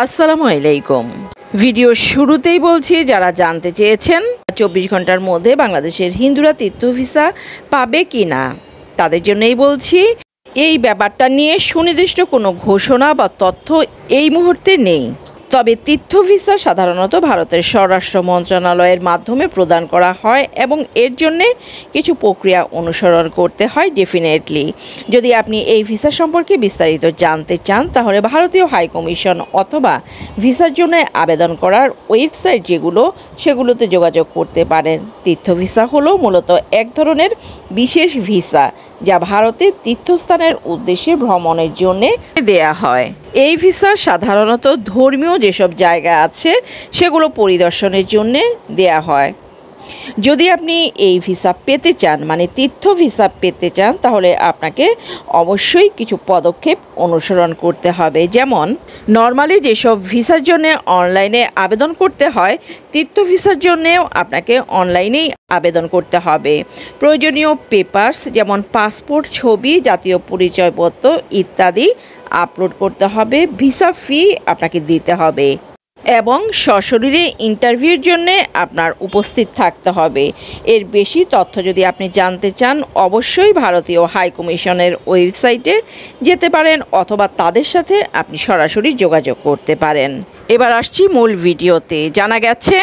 আসসালামু আলাইকুম। ভিডিও শুরুতেই বলছি, যারা জানতে চেয়েছেন 24 ঘন্টার মধ্যে বাংলাদেশের হিন্দুরা তীর্থ ভিসা পাবে কি না, তাদের জন্যই বলছি। এই ব্যাপারটা নিয়ে সুনির্দিষ্ট কোনো ঘোষণা বা তথ্য এই মুহূর্তে নেই। তবে তীর্থ ভিসা সাধারণত ভারতের স্বরাষ্ট্র মন্ত্রণালয়ের মাধ্যমে প্রদান করা হয় এবং এর জন্যে কিছু প্রক্রিয়া অনুসরণ করতে হয় ডেফিনেটলি। যদি আপনি এই ভিসা সম্পর্কে বিস্তারিত জানতে চান, তাহলে ভারতীয় হাই কমিশন অথবা ভিসার জন্য আবেদন করার ওয়েবসাইট সেগুলোতে যোগাযোগ করতে পারেন। তীর্থ ভিসা হলো মূলত এক ধরনের বিশেষ ভিসা যা ভারতের তীর্থস্থানের উদ্দেশ্যে ভ্রমণের জন্যে দেয়া হয়। এই ভিসা সাধারণত ধর্মীয় যেসব জায়গা আছে সেগুলো পরিদর্শনের জন্যে দেয়া হয়। যদি আপনি এই ভিসা পেতে চান, মানে তীর্থ ভিসা পেতে চান, তাহলে আপনাকে অবশ্যই কিছু পদক্ষেপ অনুসরণ করতে হবে। যেমন নর্মালি যেসব ভিসার জন্য অনলাইনে আবেদন করতে হয়, তীর্থ ভিসার জন্যেও আপনাকে অনলাইনেই আবেদন করতে হবে। প্রয়োজনীয় পেপারস যেমন পাসপোর্ট, ছবি, জাতীয় পরিচয়পত্র ইত্যাদি আপলোড করতে হবে। ভিসা ফি আপনাকে দিতে হবে এবং সশরীরে ইন্টারভিউর জন্য আপনার উপস্থিত থাকতে হবে। এর বেশি তথ্য যদি আপনি জানতে চান, অবশ্যই ভারতীয় হাই কমিশনের ওয়েবসাইটে যেতে পারেন অথবা তাদের সাথে আপনি সরাসরি যোগাযোগ করতে পারেন। এবার আসছি মূল ভিডিওতে। জানা গেছে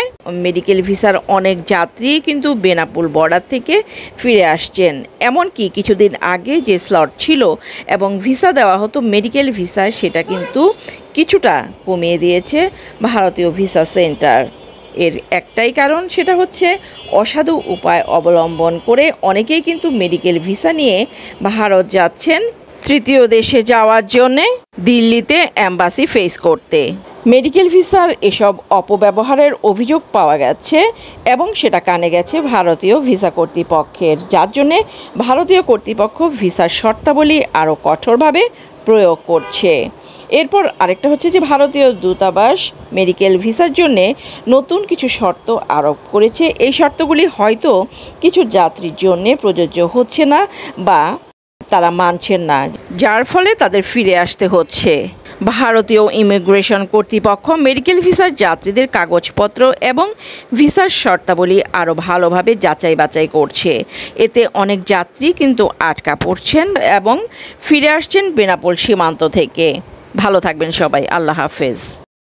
মেডিকেল ভিসার অনেক যাত্রী কিন্তু বেনাপোল বর্ডার থেকে ফিরে আসছেন। এমনকি কিছুদিন আগে যে স্লট ছিল এবং ভিসা দেওয়া হতো মেডিকেল ভিসা, সেটা কিন্তু কিছুটা কমিয়ে দিয়েছে ভারতীয় ভিসা সেন্টার। এর একটাই কারণ, সেটা হচ্ছে অসাধু উপায় অবলম্বন করে অনেকেই কিন্তু মেডিকেল ভিসা নিয়ে ভারত যাচ্ছেন তৃতীয় দেশে যাওয়ার জন্যে, দিল্লিতে অ্যাম্বাসি ফেস করতে। মেডিকেল ভিসার এসব অপব্যবহারের অভিযোগ পাওয়া গেছে এবং সেটা কানে গেছে ভারতীয় ভিসা কর্তৃপক্ষের, যার জন্যে ভারতীয় কর্তৃপক্ষ ভিসার শর্তাবলী আরও কঠোরভাবে প্রয়োগ করছে। এরপর আরেকটা হচ্ছে যে ভারতীয় দূতাবাস মেডিকেল ভিসার জন্যে নতুন কিছু শর্ত আরোপ করেছে। এই শর্তগুলি হয়তো কিছু যাত্রীর জন্যে প্রযোজ্য হচ্ছে না বা তারা মানছেন না, যার ফলে তাদের ফিরে আসতে হচ্ছে। ভারতীয় ইমিগ্রেশন কর্তৃপক্ষ মেডিকেল ভিসার যাত্রীদের কাগজপত্র এবং ভিসার শর্তাবলী আরও ভালোভাবে যাচাই বাছাই করছে। এতে অনেক যাত্রী কিন্তু আটকা পড়ছেন এবং ফিরে আসছেন বেনাপোল সীমান্ত থেকে। ভালো থাকবেন সবাই। আল্লাহ হাফেজ।